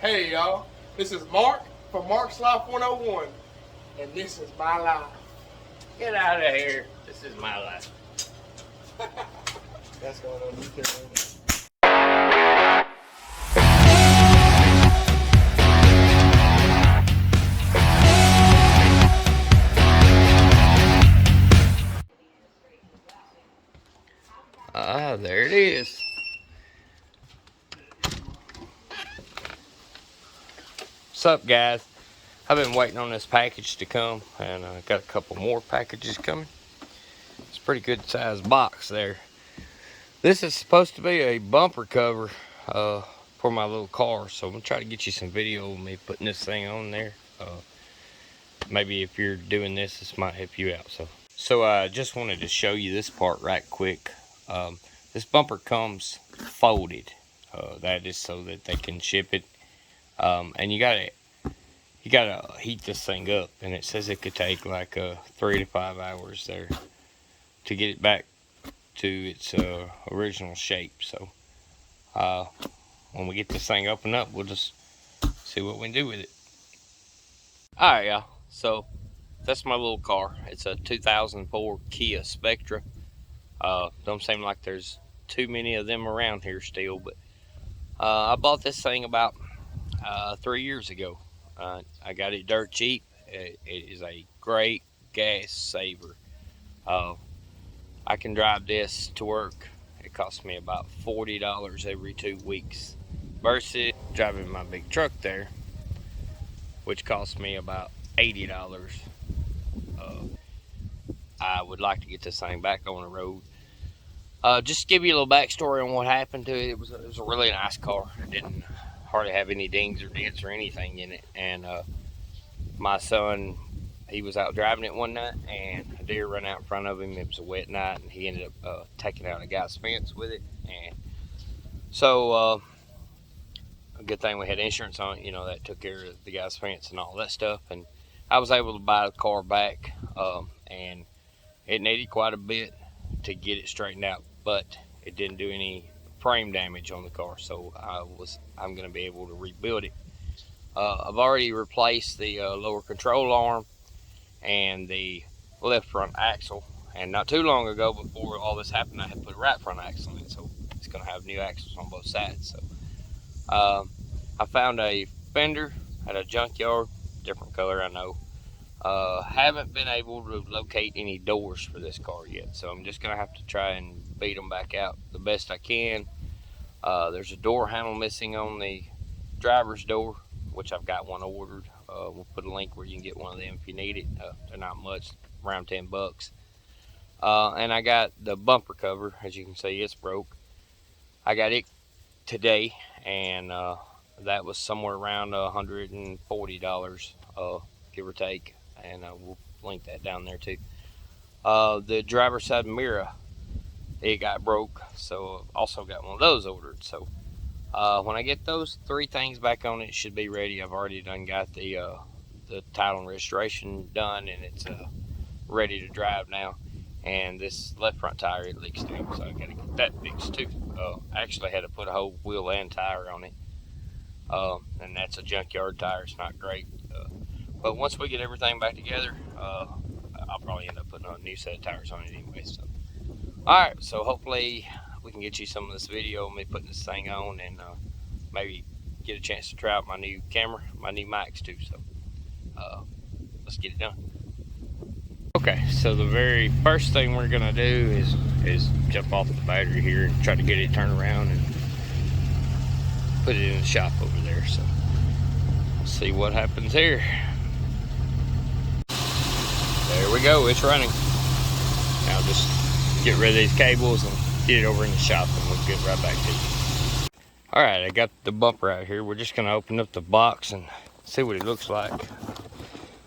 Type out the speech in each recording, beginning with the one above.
Hey y'all, this is Mark from Mark's Life 101, and this is my life. Get out of here. This is my life. That's going on YouTube. There it is. What's up, guys? I've been waiting on this package to come, and I got a couple more packages coming. It's a pretty good sized box there. This is supposed to be a bumper cover for my little car, so I'm gonna try to get you some video of me putting this thing on there. Maybe if you're doing this might help you out. So I just wanted to show you this part right quick. This bumper comes folded. That is so that they can ship it. And you gotta heat this thing up, and it says it could take like 3 to 5 hours there to get it back to its original shape. So when we get this thing opened up, we'll just see what we can do with it. Alright, y'all, so that's my little car. It's a 2004 Kia Spectra. Don't seem like there's too many of them around here still, but I bought this thing about 3 years ago. I got it dirt cheap. It is a great gas saver. I can drive this to work. It costs me about $40 every 2 weeks versus driving my big truck there, which costs me about $80. I would like to get this thing back on the road. Just to give you a little backstory on what happened to it. It was a really nice car. It didn't hardly have any dings or dents or anything in it. And my son, he was out driving it one night, and a deer ran out in front of him. It was a wet night, and he ended up taking out a guy's fence with it. And so a good thing we had insurance on it, that took care of the guy's fence and all that stuff. And I was able to buy the car back, and it needed quite a bit to get it straightened out, but it didn't do any frame damage on the car, so I'm going to be able to rebuild it. I've already replaced the lower control arm and the left front axle, and not too long ago, before all this happened, I had put a right front axle in, so it's going to have new axles on both sides. So I found a fender at a junkyard, different color, I know. Haven't been able to locate any doors for this car yet, so I'm just gonna have to try and beat them back out the best I can. There's a door handle missing on the driver's door, which I've got one ordered. We'll put a link where you can get one of them if you need it. They're not much, around 10 bucks. And I got the bumper cover. As you can see, it's broke. I got it today, and that was somewhere around $140, give or take. And we'll link that down there too. The driver's side mirror, it got broke, so also got one of those ordered. So when I get those 3 things back on, it should be ready. I've already got the title and registration done, and it's ready to drive now. And this left front tire, it leaks too, so I got to get that fixed too. Actually had to put a whole wheel and tire on it, and that's a junkyard tire. It's not great. But once we get everything back together, I'll probably end up putting a new set of tires on it anyway. So, alright, so hopefully we can get you some of this video of me putting this thing on, and maybe get a chance to try out my new camera, my new mics too. So let's get it done. Okay, so the very first thing we're gonna do is jump off the battery here and try to get it turned around and put it in the shop over there. So let's see what happens here. There we go, it's running. Now just get rid of these cables and get it over in the shop, and we'll get right back to you. Alright, I got the bumper out here. We're just going to open up the box and see what it looks like.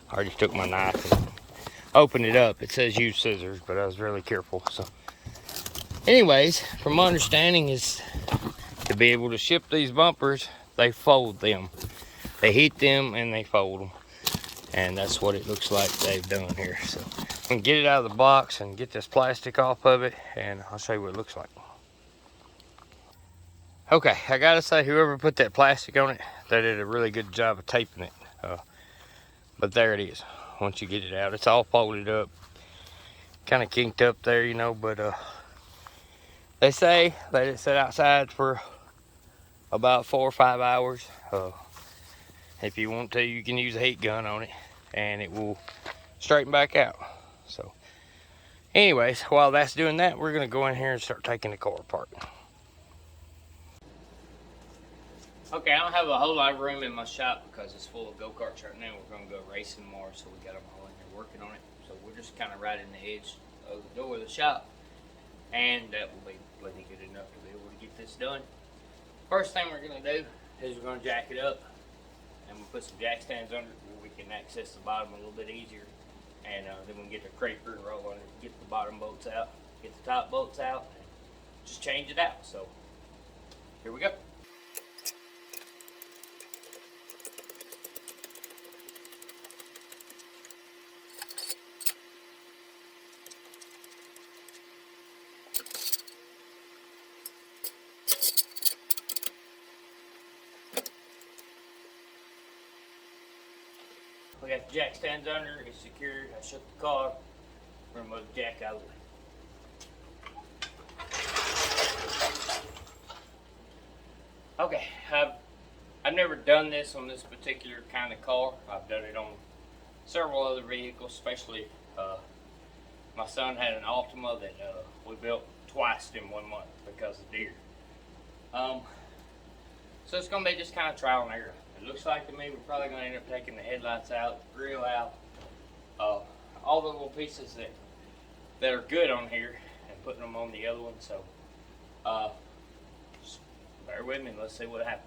I already took my knife and opened it up. It says use scissors, but I was really careful. So, anyways, from my understanding is to be able to ship these bumpers, they fold them. They heat them and they fold them. And that's what it looks like they've done here. So I'm gonna get it out of the box and get this plastic off of it, and I'll show you what it looks like. Okay, I gotta say, whoever put that plastic on it, they did a really good job of taping it. But there it is. Once you get it out, it's all folded up, kind of kinked up there, you know. But they say let it sit outside for about 4 or 5 hours. If you want to, you can use a heat gun on it, and it will straighten back out. So, anyways, while that's doing that, we're gonna go in here and start taking the car apart. Okay, I don't have a whole lot of room in my shop because it's full of go-karts right now. We're gonna go racing tomorrow, so we got them all in there working on it. So we're just kind of right in the edge of the door of the shop, and that will be plenty good enough to be able to get this done. First thing we're gonna do is we're gonna jack it up, and we'll put some jack stands under it where we can access the bottom a little bit easier. And then we can get the creeper and roll on it, get the bottom bolts out, get the top bolts out, and just change it out. So here we go. We got the jack stands under, it's secured. I shut the car. We're gonna move the jack out of the way. Okay, I've never done this on this particular kind of car. I've done it on several other vehicles, especially my son had an Altima that we built twice in 1 month because of deer. So it's gonna be just kind of trial and error. It looks like to me we're probably going to end up taking the headlights out, the grill out, all the little pieces that are good on here, and putting them on the other one. So just bear with me and let's see what happens.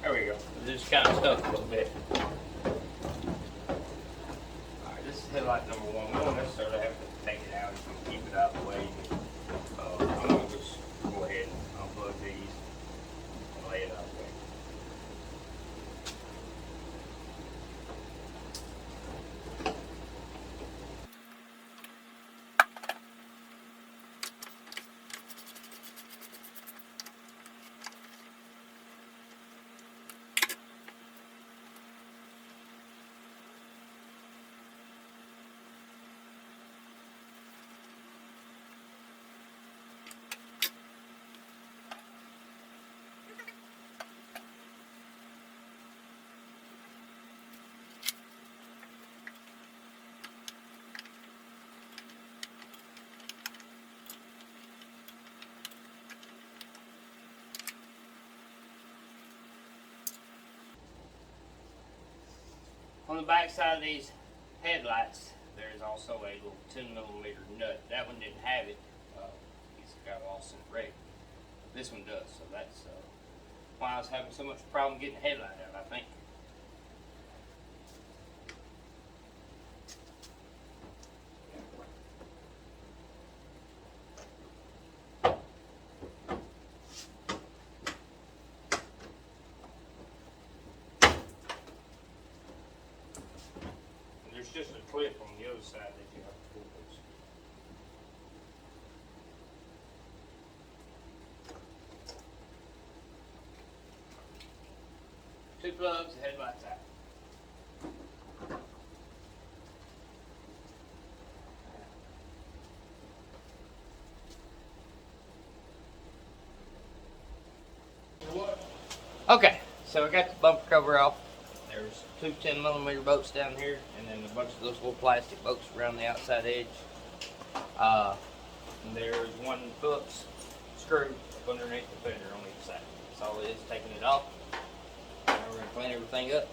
There we go. Just kind of stuck a little bit. Alright, this is headlight number one. We don't necessarily have to take it out. You can keep it out of the way. I'm going to just go ahead and unplug these and lay it out the way. On the back side of these headlights, there is also a little 10mm nut. That one didn't have it. It's got lost in the wreck. This one does, so that's why I was having so much problem getting the headlight out, I think. There's just a clip on the other side that you have to pull this. 2 plugs, the headlights out. Okay, so I got the bumper cover off. There's 2 10mm bolts down here, and then a bunch of those little plastic bolts around the outside edge. And there's 1 Phillips screw up underneath the fender on each side. That's all it is, taking it off. Now we're going to clean everything up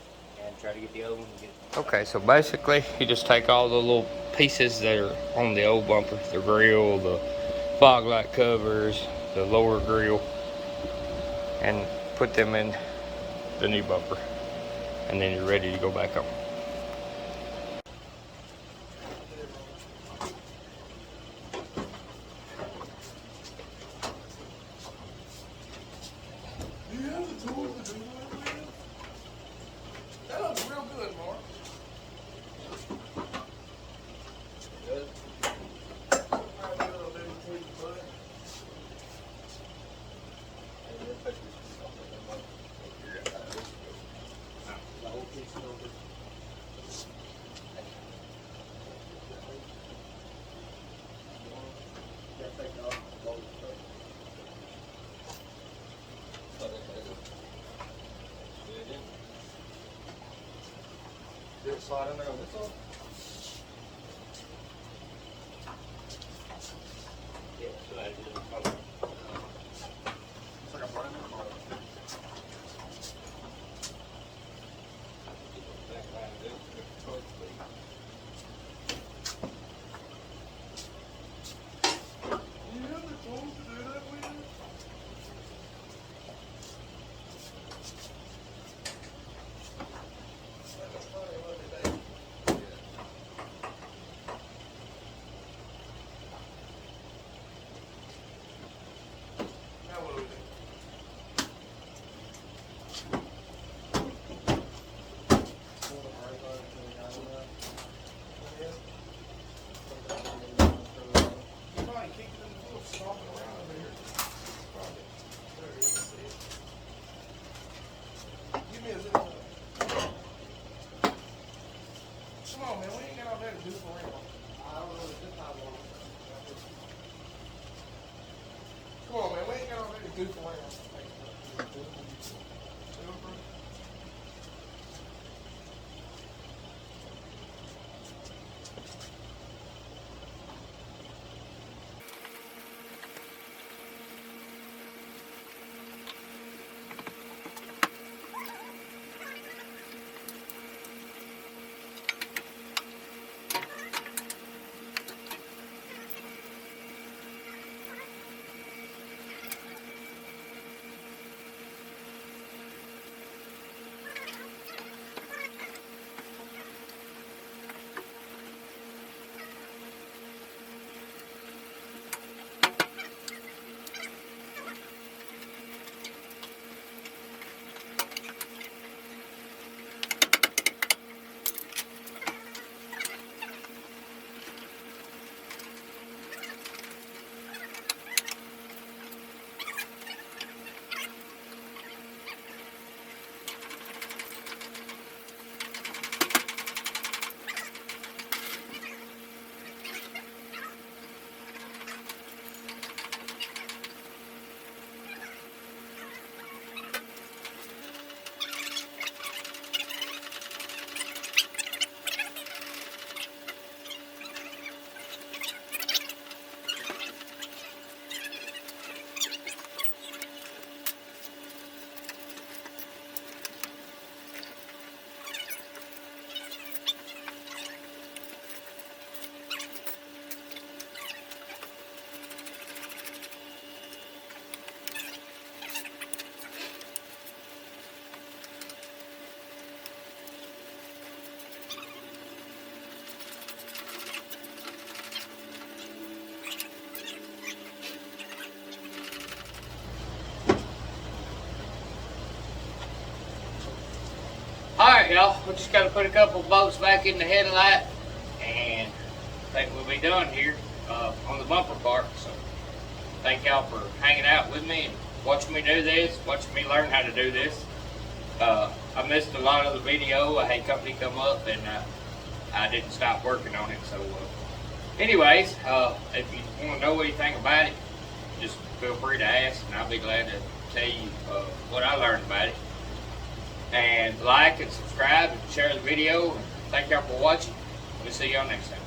and try to get the other one to get it. Okay, so basically you just take all the little pieces that are on the old bumper, the grill, the fog light covers, the lower grill, and put them in the new bumper, and then you're ready to go back on. Do you have the tools to do that? That looks real good, Mark. Did it slide in there on this one? Yeah, so that is It's like a brand new car. Do you have the tools to do that with? Now what do we do? You probably kicked it in the foot, stomping around over here. Probably. There it is. See it? Give me a zip. Come on, man. We ain't got all that to do for real. Come on, man. We ain't got all that to do for real. Alright, y'all, we just got to put a couple bolts back in the headlight, and I think we'll be done here on the bumper part. So, thank y'all for hanging out with me and watching me do this, watching me learn how to do this. I missed a lot of the video. I had company come up, and I didn't stop working on it. So, anyways, if you want to know anything about it, just feel free to ask, and I'll be glad to tell you what I learned about it. And like and subscribe and share the video. And thank y'all for watching. We'll see y'all next time.